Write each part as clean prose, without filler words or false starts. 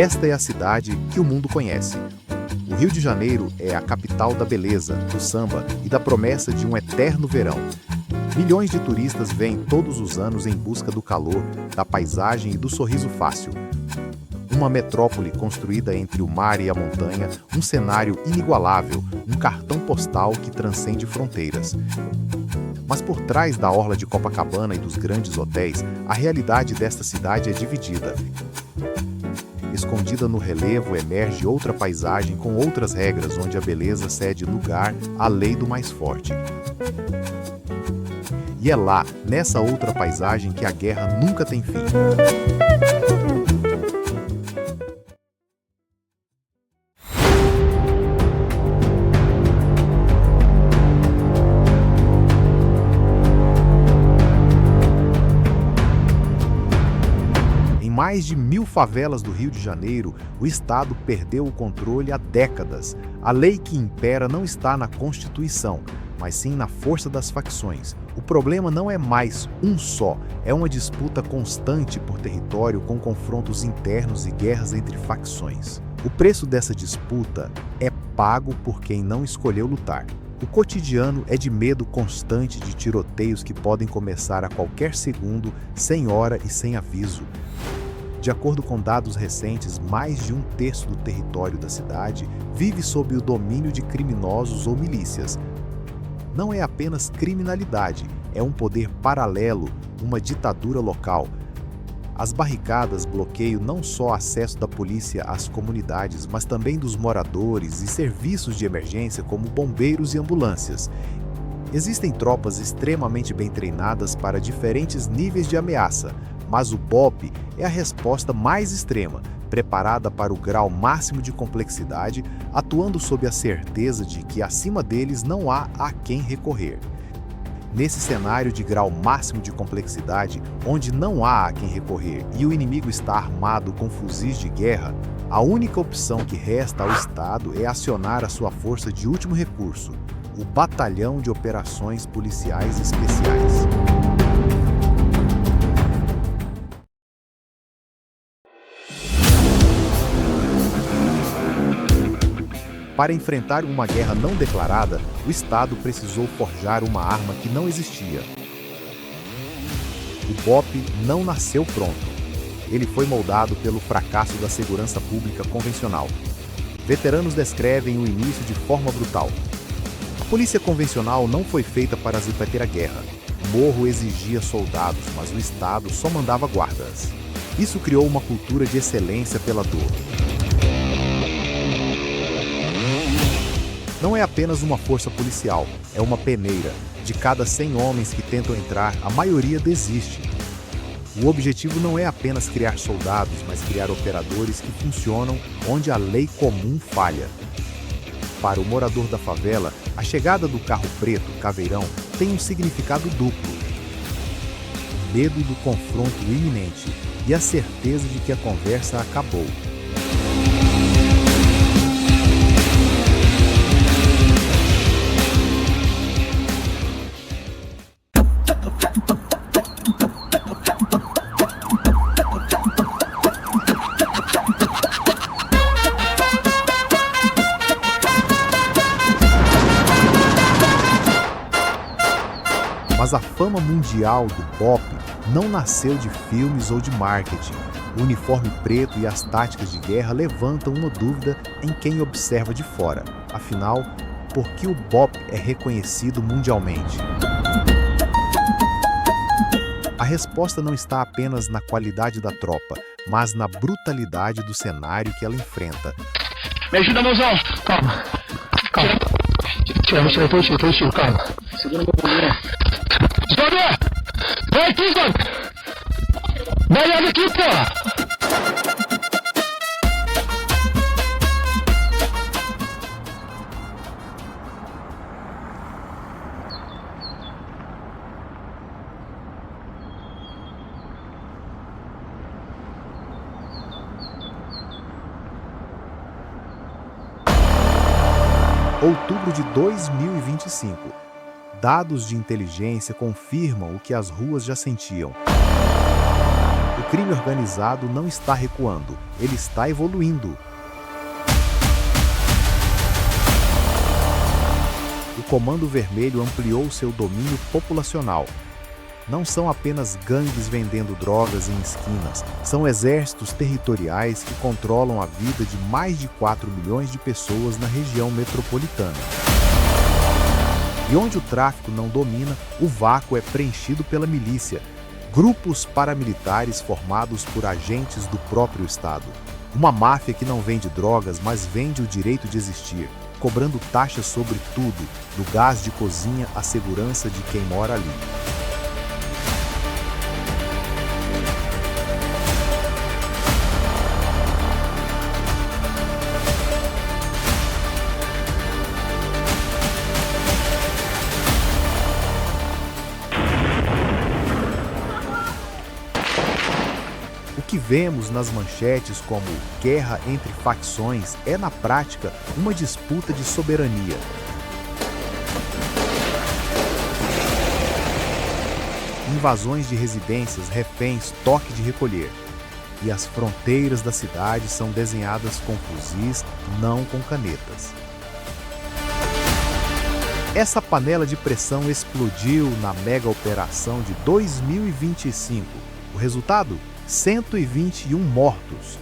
esta é a cidade que o mundo conhece. O Rio de Janeiro é a capital da beleza, do samba e da promessa de um eterno verão. Milhões de turistas vêm todos os anos em busca do calor, da paisagem e do sorriso fácil. Uma metrópole construída entre o mar e a montanha, um cenário inigualável, um cartão postal que transcende fronteiras. Mas por trás da orla de Copacabana e dos grandes hotéis, a realidade desta cidade é dividida. Escondida no relevo emerge outra paisagem com outras regras, onde a beleza cede lugar à lei do mais forte. E é lá, nessa outra paisagem, que a guerra nunca tem fim. Em mais de 1000 favelas do Rio de Janeiro, o Estado perdeu o controle há décadas. A lei que impera não está na Constituição, mas sim na força das facções. O problema não é mais um só, é uma disputa constante por território com confrontos internos e guerras entre facções. O preço dessa disputa é pago por quem não escolheu lutar. O cotidiano é de medo constante de tiroteios que podem começar a qualquer segundo, sem hora e sem aviso. De acordo com dados recentes, mais de 1/3 do território da cidade vive sob o domínio de criminosos ou milícias. Não é apenas criminalidade, é um poder paralelo, uma ditadura local. As barricadas bloqueiam não só o acesso da polícia às comunidades, mas também dos moradores e serviços de emergência como bombeiros e ambulâncias. Existem tropas extremamente bem treinadas para diferentes níveis de ameaça, mas o BOPE é a resposta mais extrema, preparada para o grau máximo de complexidade, atuando sob a certeza de que acima deles não há a quem recorrer. Nesse cenário de grau máximo de complexidade, onde não há a quem recorrer e o inimigo está armado com fuzis de guerra, a única opção que resta ao Estado é acionar a sua força de último recurso, o Batalhão de Operações Policiais Especiais. Para enfrentar uma guerra não declarada, o Estado precisou forjar uma arma que não existia. O BOPE não nasceu pronto. Ele foi moldado pelo fracasso da segurança pública convencional. Veteranos descrevem o início de forma brutal. A polícia convencional não foi feita para rebater a guerra. O morro exigia soldados, mas o Estado só mandava guardas. Isso criou uma cultura de excelência pela dor. Não é apenas uma força policial, é uma peneira. De cada 100 homens que tentam entrar, a maioria desiste. O objetivo não é apenas criar soldados, mas criar operadores que funcionam onde a lei comum falha. Para o morador da favela, a chegada do carro preto, caveirão, tem um significado duplo. O medo do confronto iminente e a certeza de que a conversa acabou. Mas a fama mundial do BOPE não nasceu de filmes ou de marketing. O uniforme preto e as táticas de guerra levantam uma dúvida em quem observa de fora. Afinal, por que o BOPE é reconhecido mundialmente? A resposta não está apenas na qualidade da tropa, mas na brutalidade do cenário que ela enfrenta. Me ajuda, mãozão! Calma. Calma. Tira, calma. Segura meu bolinho. Zona! Vai aqui, Zona! Vai olhando aqui, porra! Outubro de 2025. Dados de inteligência confirmam o que as ruas já sentiam. O crime organizado não está recuando, ele está evoluindo. O Comando Vermelho ampliou seu domínio populacional. Não são apenas gangues vendendo drogas em esquinas, são exércitos territoriais que controlam a vida de mais de 4 milhões de pessoas na região metropolitana. E onde o tráfico não domina, o vácuo é preenchido pela milícia, grupos paramilitares formados por agentes do próprio Estado. Uma máfia que não vende drogas, mas vende o direito de existir, cobrando taxas sobre tudo, do gás de cozinha à segurança de quem mora ali. O que vemos nas manchetes como guerra entre facções é, na prática, uma disputa de soberania. Invasões de residências, reféns, toque de recolher. E as fronteiras da cidade são desenhadas com fuzis, não com canetas. Essa panela de pressão explodiu na mega operação de 2025. O resultado? 121 mortos.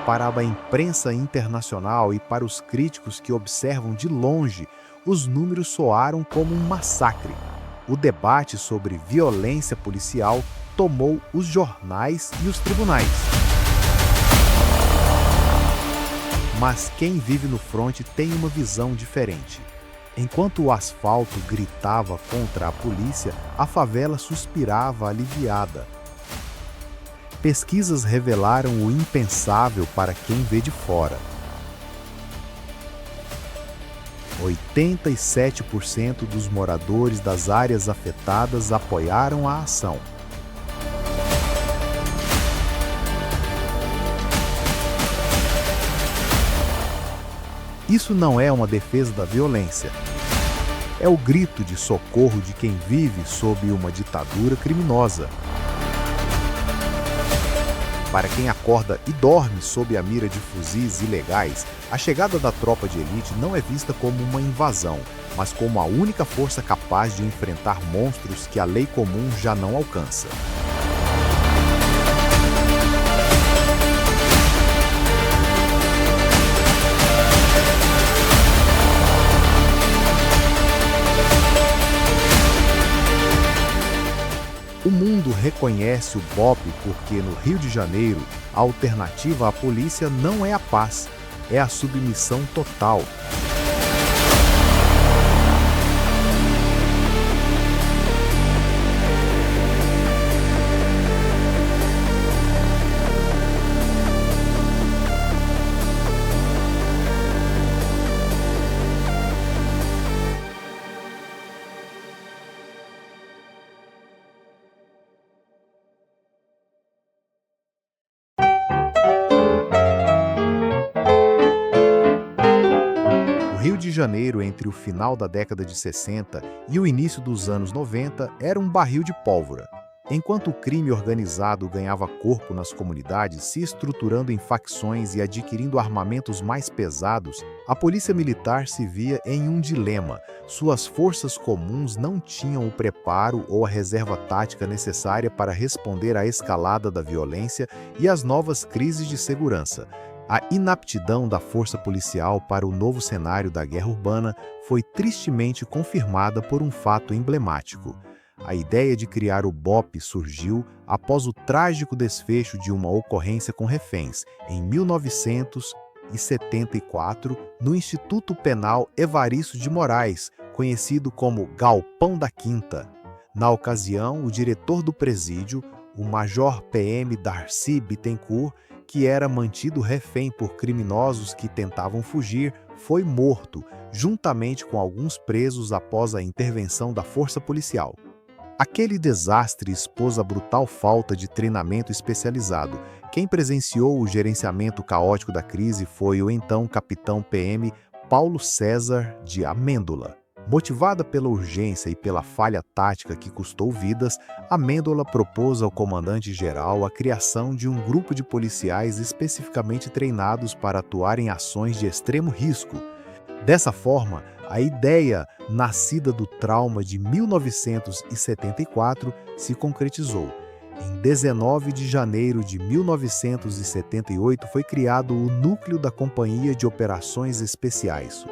Para a imprensa internacional e para os críticos que observam de longe, os números soaram como um massacre. O debate sobre violência policial tomou os jornais e os tribunais. Mas quem vive no fronte tem uma visão diferente. Enquanto o asfalto gritava contra a polícia, a favela suspirava aliviada. Pesquisas revelaram o impensável para quem vê de fora. 87% dos moradores das áreas afetadas apoiaram a ação. Isso não é uma defesa da violência. É o grito de socorro de quem vive sob uma ditadura criminosa. Para quem acorda e dorme sob a mira de fuzis ilegais, a chegada da tropa de elite não é vista como uma invasão, mas como a única força capaz de enfrentar monstros que a lei comum já não alcança. O mundo reconhece o BOPE porque, no Rio de Janeiro, a alternativa à polícia não é a paz, é a submissão total. Rio de Janeiro, entre o final da década de 60 e o início dos anos 90, era um barril de pólvora. Enquanto o crime organizado ganhava corpo nas comunidades, se estruturando em facções e adquirindo armamentos mais pesados, a polícia militar se via em um dilema. Suas forças comuns não tinham o preparo ou a reserva tática necessária para responder à escalada da violência e às novas crises de segurança. A inaptidão da força policial para o novo cenário da guerra urbana foi tristemente confirmada por um fato emblemático. A ideia de criar o BOPE surgiu após o trágico desfecho de uma ocorrência com reféns, em 1974, no Instituto Penal Evaristo de Moraes, conhecido como Galpão da Quinta. Na ocasião, o diretor do presídio, o Major PM Darcy Bittencourt, que era mantido refém por criminosos que tentavam fugir, foi morto, juntamente com alguns presos após a intervenção da força policial. Aquele desastre expôs a brutal falta de treinamento especializado. Quem presenciou o gerenciamento caótico da crise foi o então capitão PM Paulo César de Amêndola. Motivada pela urgência e pela falha tática que custou vidas, Amêndola propôs ao comandante-geral a criação de um grupo de policiais especificamente treinados para atuar em ações de extremo risco. Dessa forma, a ideia, nascida do trauma de 1974, se concretizou. Em 19 de janeiro de 1978 foi criado o Núcleo da Companhia de Operações Especiais.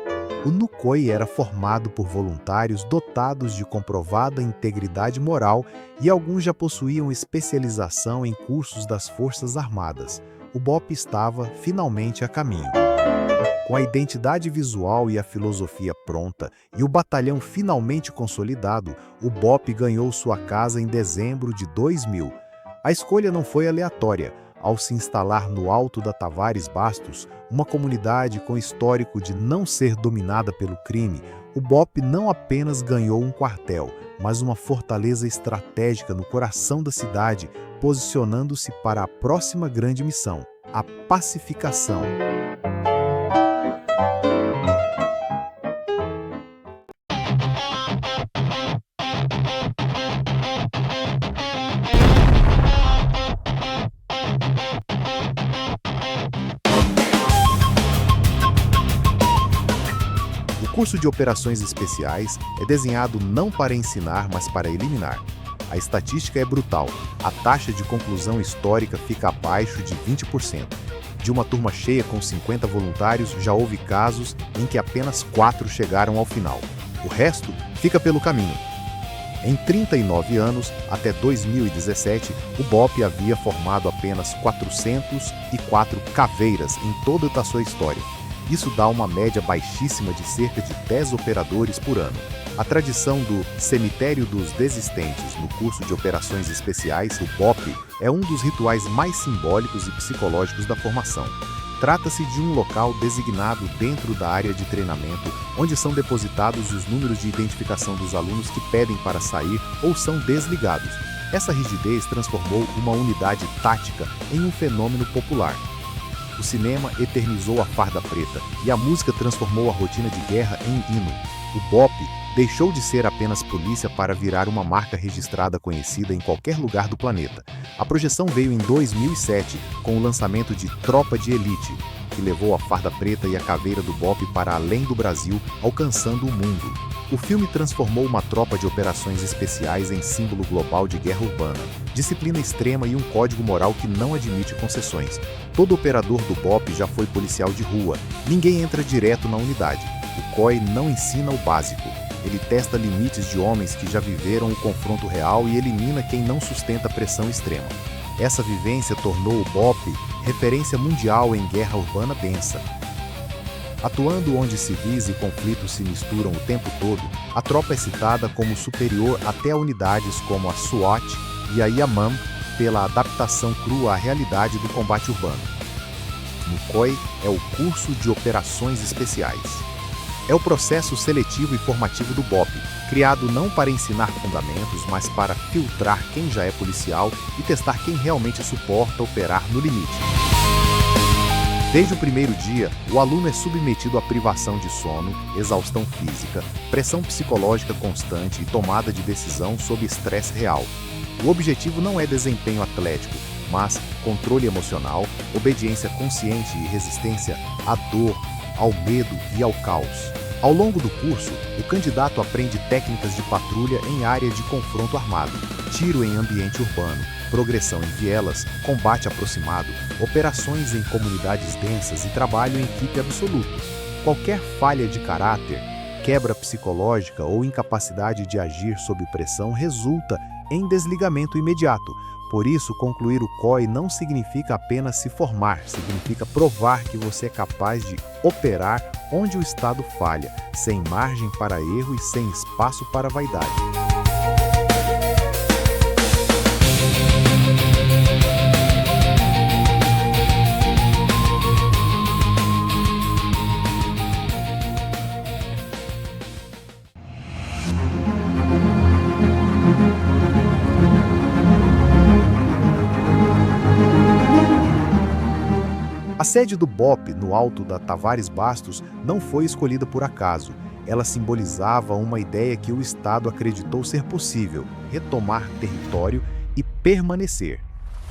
O NUCOI era formado por voluntários dotados de comprovada integridade moral e alguns já possuíam especialização em cursos das Forças Armadas. O BOPE estava, finalmente, a caminho. Com a identidade visual e a filosofia pronta e o batalhão finalmente consolidado, o BOPE ganhou sua casa em dezembro de 2000. A escolha não foi aleatória. Ao se instalar no Alto da Tavares Bastos, uma comunidade com histórico de não ser dominada pelo crime, o BOPE não apenas ganhou um quartel, mas uma fortaleza estratégica no coração da cidade, posicionando-se para a próxima grande missão, a pacificação. O curso de operações especiais é desenhado não para ensinar, mas para eliminar. A estatística é brutal. A taxa de conclusão histórica fica abaixo de 20%. De uma turma cheia com 50 voluntários, já houve casos em que apenas 4 chegaram ao final. O resto fica pelo caminho. Em 39 anos, até 2017, o BOPE havia formado apenas 404 caveiras em toda a sua história. Isso dá uma média baixíssima de cerca de 10 operadores por ano. A tradição do Cemitério dos Desistentes no curso de operações especiais, o BOPE, é um dos rituais mais simbólicos e psicológicos da formação. Trata-se de um local designado dentro da área de treinamento, onde são depositados os números de identificação dos alunos que pedem para sair ou são desligados. Essa rigidez transformou uma unidade tática em um fenômeno popular. O cinema eternizou a farda preta e a música transformou a rotina de guerra em hino. O BOPE deixou de ser apenas polícia para virar uma marca registrada conhecida em qualquer lugar do planeta. A projeção veio em 2007 com o lançamento de Tropa de Elite, que levou a farda preta e a caveira do BOPE para além do Brasil, alcançando o mundo. O filme transformou uma tropa de operações especiais em símbolo global de guerra urbana, disciplina extrema e um código moral que não admite concessões. Todo operador do BOPE já foi policial de rua. Ninguém entra direto na unidade. O COI não ensina o básico. Ele testa limites de homens que já viveram o confronto real e elimina quem não sustenta pressão extrema. Essa vivência tornou o BOPE referência mundial em guerra urbana densa. Atuando onde civis e conflitos se misturam o tempo todo, a tropa é citada como superior até a unidades como a SWAT e a Yamam pela adaptação crua à realidade do combate urbano. NUCOI é o curso de operações especiais. É o processo seletivo e formativo do BOPE, criado não para ensinar fundamentos, mas para filtrar quem já é policial e testar quem realmente suporta operar no limite. Desde o primeiro dia, o aluno é submetido à privação de sono, exaustão física, pressão psicológica constante e tomada de decisão sob estresse real. O objetivo não é desempenho atlético, mas controle emocional, obediência consciente e resistência à dor, ao medo e ao caos. Ao longo do curso, o candidato aprende técnicas de patrulha em área de confronto armado, tiro em ambiente urbano, progressão em vielas, combate aproximado, operações em comunidades densas e trabalho em equipe absoluto. Qualquer falha de caráter, quebra psicológica ou incapacidade de agir sob pressão resulta em desligamento imediato. Por isso, concluir o COI não significa apenas se formar, significa provar que você é capaz de operar onde o Estado falha, sem margem para erro e sem espaço para vaidade. A sede do BOPE, no Alto da Tavares Bastos, não foi escolhida por acaso. Ela simbolizava uma ideia que o Estado acreditou ser possível: retomar território e permanecer.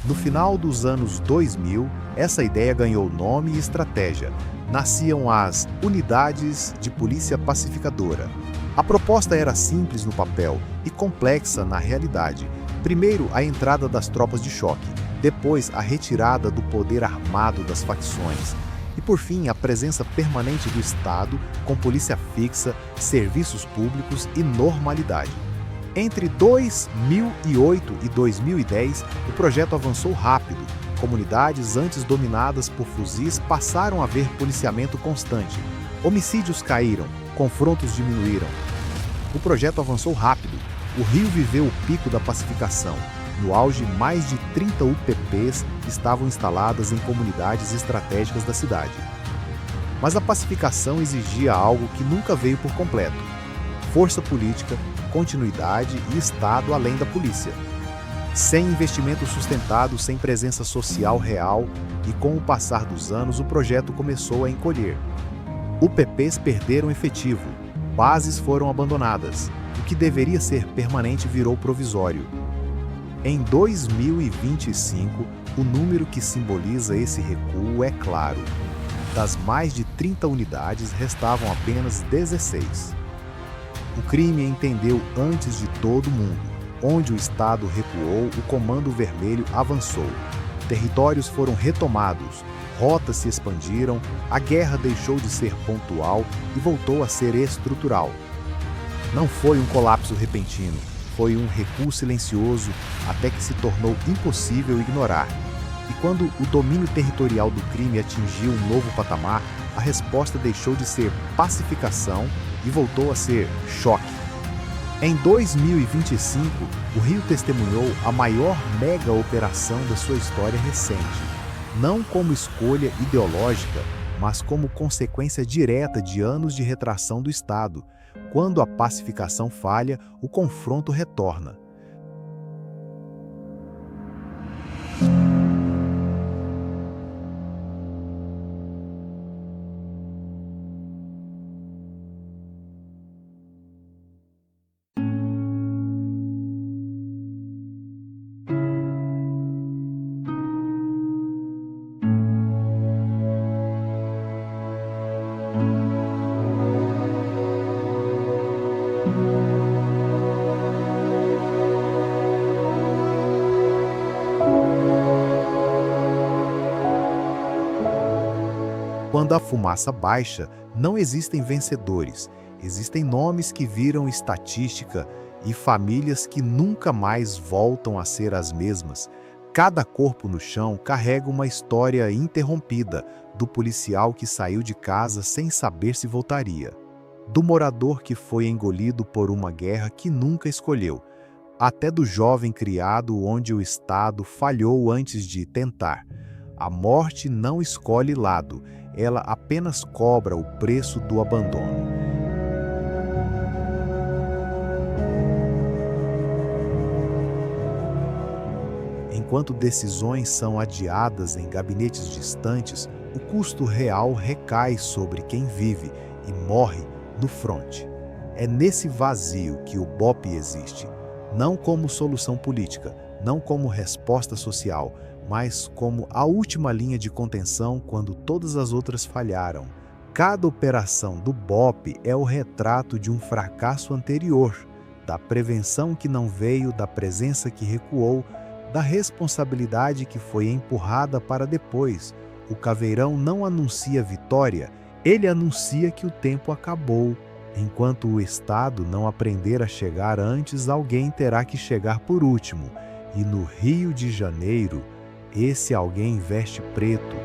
No final dos anos 2000, essa ideia ganhou nome e estratégia. Nasciam as Unidades de Polícia Pacificadora. A proposta era simples no papel e complexa na realidade. Primeiro, a entrada das tropas de choque, depois a retirada do poder armado das facções e, por fim, a presença permanente do Estado com polícia fixa, serviços públicos e normalidade. Entre 2008 e 2010, o projeto avançou rápido. Comunidades antes dominadas por fuzis passaram a ver policiamento constante. Homicídios caíram, confrontos diminuíram. O projeto avançou rápido. O Rio viveu o pico da pacificação. No auge, mais de 30 UPPs estavam instaladas em comunidades estratégicas da cidade. Mas a pacificação exigia algo que nunca veio por completo: força política, continuidade e Estado além da polícia. Sem investimento sustentado, sem presença social real e com o passar dos anos, o projeto começou a encolher. UPPs perderam efetivo, bases foram abandonadas. O que deveria ser permanente virou provisório. Em 2025, o número que simboliza esse recuo é claro. Das mais de 30 unidades, restavam apenas 16. O crime entendeu antes de todo mundo. Onde o Estado recuou, o Comando Vermelho avançou. Territórios foram retomados, rotas se expandiram, a guerra deixou de ser pontual e voltou a ser estrutural. Não foi um colapso repentino, foi um recuo silencioso até que se tornou impossível ignorar. E quando o domínio territorial do crime atingiu um novo patamar, a resposta deixou de ser pacificação e voltou a ser choque. Em 2025, o Rio testemunhou a maior mega operação da sua história recente, não como escolha ideológica, mas como consequência direta de anos de retração do Estado. Quando a pacificação falha, o confronto retorna. Quando a fumaça baixa, não existem vencedores, existem nomes que viram estatística e famílias que nunca mais voltam a ser as mesmas. Cada corpo no chão carrega uma história interrompida, do policial que saiu de casa sem saber se voltaria, do morador que foi engolido por uma guerra que nunca escolheu, até do jovem criado onde o Estado falhou antes de tentar. A morte não escolhe lado, ela apenas cobra o preço do abandono. Enquanto decisões são adiadas em gabinetes distantes, o custo real recai sobre quem vive e morre no fronte. É nesse vazio que o BOPE existe, não como solução política, não como resposta social, mas como a última linha de contenção quando todas as outras falharam. Cada operação do BOPE é o retrato de um fracasso anterior, da prevenção que não veio, da presença que recuou, da responsabilidade que foi empurrada para depois. O caveirão não anuncia vitória, ele anuncia que o tempo acabou. Enquanto o Estado não aprender a chegar antes, alguém terá que chegar por último. E no Rio de Janeiro, esse alguém veste preto,